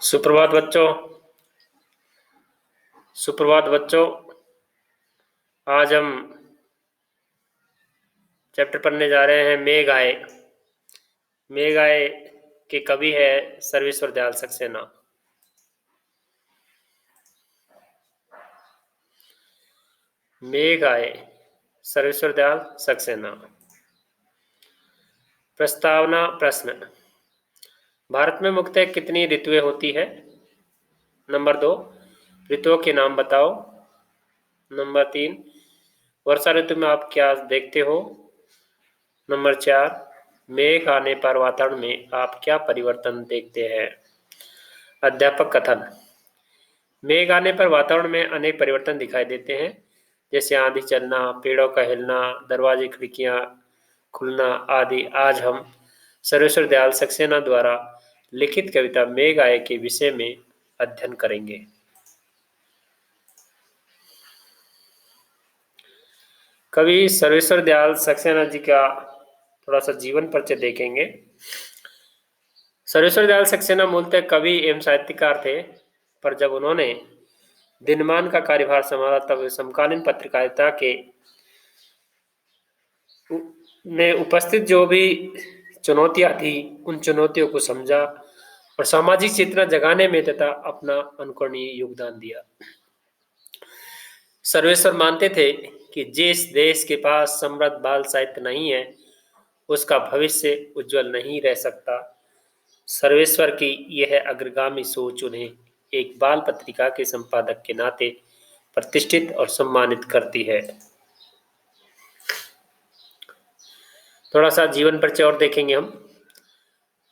सुप्रभात बच्चों। सुप्रभात बच्चों। आज हम चैप्टर पढ़ने जा रहे हैं मेघ आए। मेघ आए के कवि है सर्वेश्वर दयाल सक्सेना। मेघ आए सर्वेश्वर दयाल सक्सेना। प्रस्तावना प्रश्न। भारत में मुख्यतः कितनी ऋतुएं होती है? नंबर 2, ऋतुओं के नाम बताओ। नंबर 3, वर्षा ऋतु में आप क्या देखते हो? नंबर 4, मेघ आने पर वातावरण में आप क्या परिवर्तन देखते हैं? अध्यापक कथन। मेघ आने पर वातावरण में अनेक परिवर्तन दिखाई देते हैं, जैसे आंधी चलना, पेड़ों का हिलना, दरवाजे खिड़कियां खुलना आदि। आज हम सर्वेश्वर दयाल सक्सेना द्वारा लिखित कविता मेघ आए के विषय में अध्ययन करेंगे। कवि सर्वेश्वर दयाल सक्सेना जी का थोड़ा सा जीवन परिचय देखेंगे। सर्वेश्वर दयाल सक्सेना मूलतः कवि एवं साहित्यकार थे, पर जब उन्होंने दिनमान का कार्यभार संभाला तब वे समकालीन पत्रकारिता के में उपस्थित जो भी चुनौतियां थी उन चुनौतियों को समझा और सामाजिक चेतना जगाने में तथा अपना अनुकरणीय योगदान दिया। सर्वेश्वर मानते थे कि जिस देश के पास समृद्ध बाल साहित्य नहीं है उसका भविष्य उज्जवल नहीं रह सकता। सर्वेश्वर की यह अग्रगामी सोच उन्हें एक बाल पत्रिका के संपादक के नाते प्रतिष्ठित और सम्मानित करती है। थोड़ा सा जीवन परिचय और देखेंगे हम।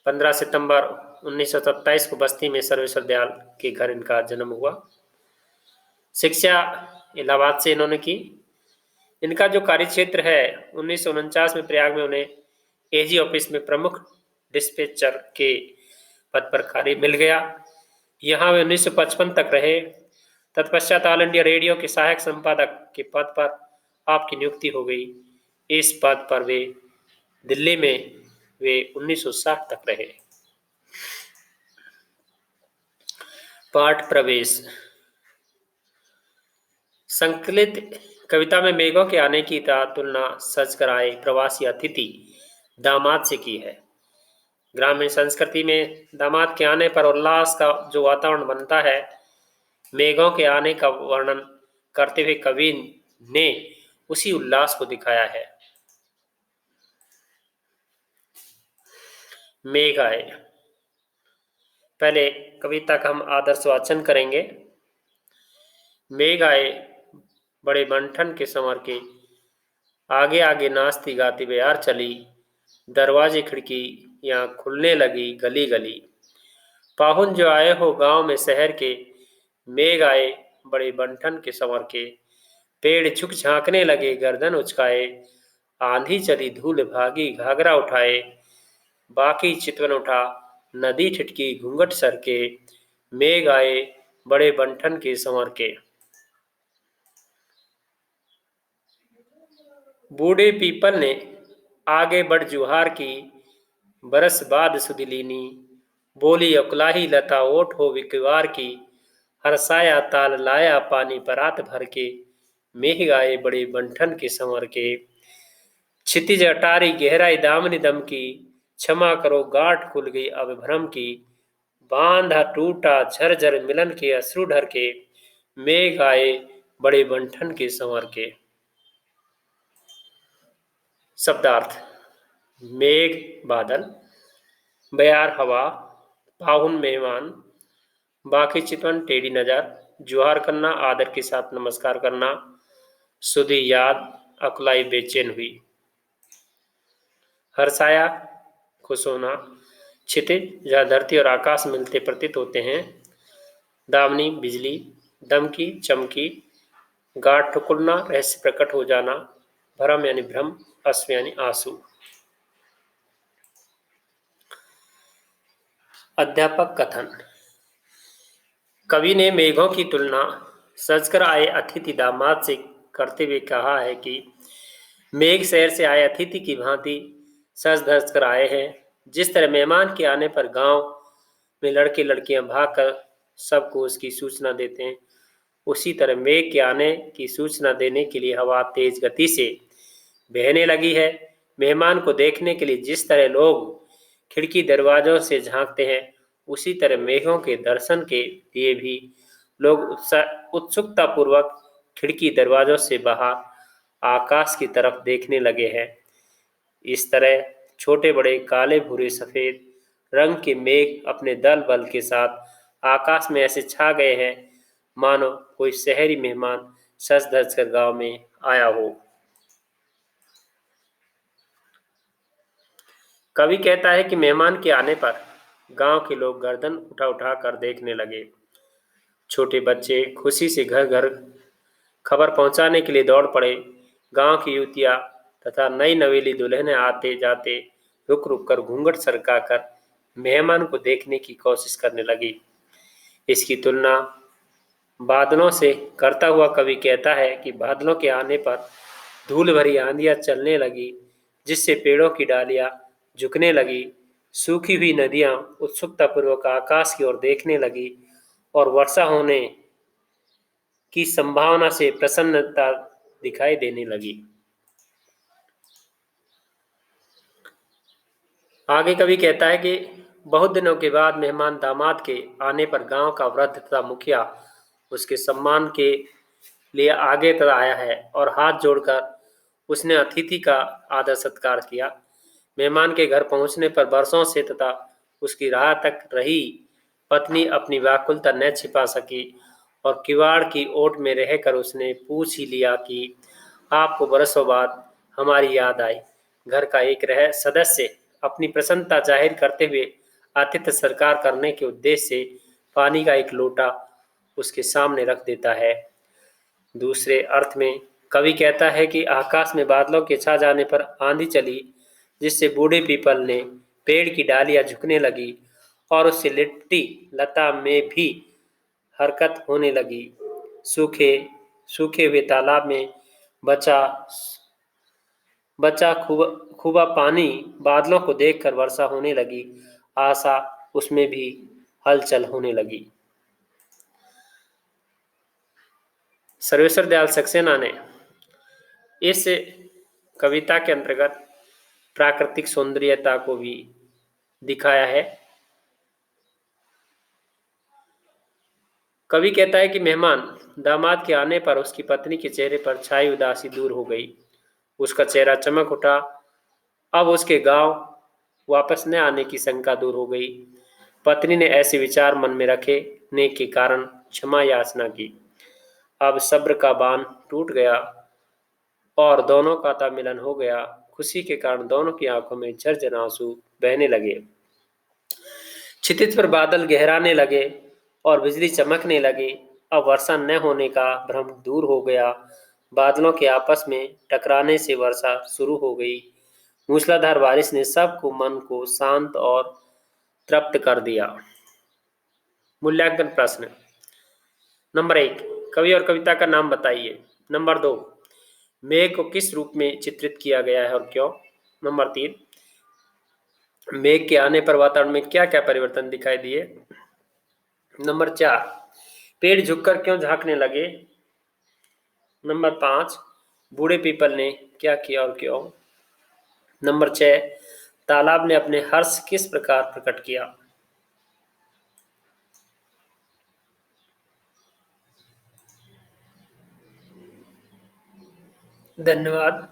15 सितंबर 1927 को बस्ती में सर्वेश्वर दयाल के घर इनका जन्म हुआ। शिक्षा इलाहाबाद से इन्होंने की। इनका जो कार्य क्षेत्र है 1949 में प्रयाग में उन्हें एजी ऑफिस में प्रमुख डिस्पैचर के पद पर कार्य मिल गया। यहाँ वे 1955 तक रहे। तत्पश्चात ऑल इंडिया रेडियो के सहायक संपादक के पद पर आपकी नियुक्ति हो गई। इस पद पर वे दिल्ली में 1960 तक रहे। पाठ प्रवेश। संकलित कविता में मेघों के आने की तुलना सज कर आए प्रवासी अतिथि दामाद से की है। ग्रामीण संस्कृति में दामाद के आने पर उल्लास का जो वातावरण बनता है, मेघों के आने का वर्णन करते हुए कवि ने उसी उल्लास को दिखाया है। मेघ आए। पहले कविता का हम आदर्श वाचन करेंगे। मेघ आए बड़े बंठन के संवर के, आगे आगे नाचती गाती बयार चली, दरवाजे खिड़की यहाँ खुलने लगी गली गली। पाहुन जो आए हो गांव में शहर के, मेघ आए बड़े बंठन के संवर के, पेड़ झुक झांकने लगे गर्दन उचकाए, आंधी चली धूल भागी घाघरा उठाए, बाकी चितवन उठा नदी ठिठकी घूंघट सर के, मेघ आए बड़े बंठन के संवर के। बूढ़े पीपल ने आगे बढ़ जुहार की, बरस बाद सुधि लीनी, बोली अकुलाही लता ओट हो विकवार की, हरसाया ताल लाया पानी परात भर के, मेघ आए बड़े बंठन के संवर के। क्षितिज अटारी गहराई दामनी दम की, क्षमा करो गांठ खुल गई अब भ्रम की, बांधा टूटा झरझर मिलन के अश्रु ढर के, मेघ आए बड़े बंठन के संवर के। शब्दार्थ। मेघ बादल, बयार हवा, पाहुन मेहमान, बाकी चितवन टेढ़ी नजर, जुहार करना आदर के साथ नमस्कार करना, सुधी याद अकुलाई बेचैन हुई। हर्षाया खुश होना, क्षितिज जहाँ धरती और आकाश मिलते प्रतीत होते हैं, दामनी बिजली, दमकी चमकी, गाढ़ ठुकुरना रहस्य प्रकट हो जाना, भ्रम यानी भ्रम, अश्व यानी आंसू। अध्यापक कथन। कवि ने मेघों की तुलना सजकर आए अतिथि दामाद से करते हुए कहा है कि मेघ शहर से आए अतिथि की भांति सज धज कर आए हैं। जिस तरह मेहमान के आने पर गांव में लड़के लड़कियां भागकर सबको उसकी सूचना देते हैं, उसी तरह मेघ के आने की सूचना देने के लिए हवा तेज गति से बहने लगी है। मेहमान को देखने के लिए जिस तरह लोग खिड़की दरवाजों से झांकते हैं, उसी तरह मेघों के दर्शन के लिए भी लोग उत्सुकता पूर्वक खिड़की दरवाजों से बाहर आकाश की तरफ देखने लगे हैं। इस तरह छोटे बड़े काले भूरे सफेद रंग के मेघ अपने दल बल के साथ आकाश में ऐसे छा गए हैं मानो कोई शहरी मेहमान सज धज कर गांव में आया हो। कवि कहता है कि मेहमान के आने पर गांव के लोग गर्दन उठा उठा कर देखने लगे। छोटे बच्चे खुशी से घर घर खबर पहुंचाने के लिए दौड़ पड़े। गांव की युवतियां तथा नई नवेली दुल्हनें आते जाते रुक रुक कर घूंघट सरका कर मेहमान को देखने की कोशिश करने लगी। इसकी तुलना बादलों से करता हुआ कवि कहता है कि बादलों के आने पर धूल भरी आंधियां चलने लगी, जिससे पेड़ों की डालियां झुकने लगी, सूखी हुई नदियां उत्सुकतापूर्वक आकाश की ओर देखने लगी और वर्षा होने की संभावना से प्रसन्नता दिखाई देने लगी। आगे कवि कहता है कि बहुत दिनों के बाद मेहमान दामाद के आने पर गांव का वृद्ध तथा मुखिया उसके सम्मान के लिए आगे तक आया है और हाथ जोड़कर उसने अतिथि का आदर सत्कार किया। मेहमान के घर पहुंचने पर बरसों से तथा उसकी राह तक रही पत्नी अपनी व्याकुलता न छिपा सकी और किवाड़ की ओट में रहकर उसने पूछ ही लिया कि आपको बरसों बाद हमारी याद आई। घर का एक रह सदस्य अपनी प्रसन्नता जाहिर करते हुए आतिथ्य सत्कार करने के उद्देश्य से पानी का एक लोटा उसके सामने रख देता है। दूसरे अर्थ में कवि कहता है कि आकाश में बादलों के छा जाने पर आंधी चली, जिससे बूढ़े पीपल ने पेड़ की डालियां झुकने लगी और उससे लिपटी लता में भी हरकत होने लगी। सूखे सूखे हुए तालाब में बचा बचा खूबा पानी बादलों को देखकर वर्षा होने लगी, आशा उसमें भी हलचल होने लगी। सर्वेश्वर दयाल सक्सेना ने इस कविता के अंतर्गत प्राकृतिक सौंदर्यता को भी दिखाया है। कवि कहता है कि मेहमान दामाद के आने पर उसकी पत्नी के चेहरे पर छाई उदासी दूर हो गई, उसका चेहरा चमक उठा। अब उसके गांव वापस न आने की शंका दूर हो गई। पत्नी ने ऐसे विचार मन में रखने के कारण क्षमा याचना की। अब सब्र का बांध टूट गया और दोनों का तामिलन हो गया। खुशी के कारण दोनों की आंखों में झरझर आंसू बहने लगे। क्षितिज पर बादल गहराने लगे और बिजली चमकने लगी। अब वर्षा न होने का भ्रम दूर हो गया। बादलों के आपस में टकराने से वर्षा शुरू हो गई। मूसलाधार बारिश ने सबको मन को शांत और तृप्त कर दिया। मूल्यांकन प्रश्न। नंबर 1, कवि और कविता का नाम बताइए। नंबर 2, मेघ को किस रूप में चित्रित किया गया है और क्यों। नंबर 3, मेघ के आने पर वातावरण में क्या क्या परिवर्तन दिखाई दिए। नंबर 4, पेड़ झुककर क्यों झांकने लगे। नंबर 5, बूढ़े पीपल ने क्या किया और क्यों। नंबर 6, तालाब ने अपने हर्ष किस प्रकार प्रकट किया। धन्यवाद।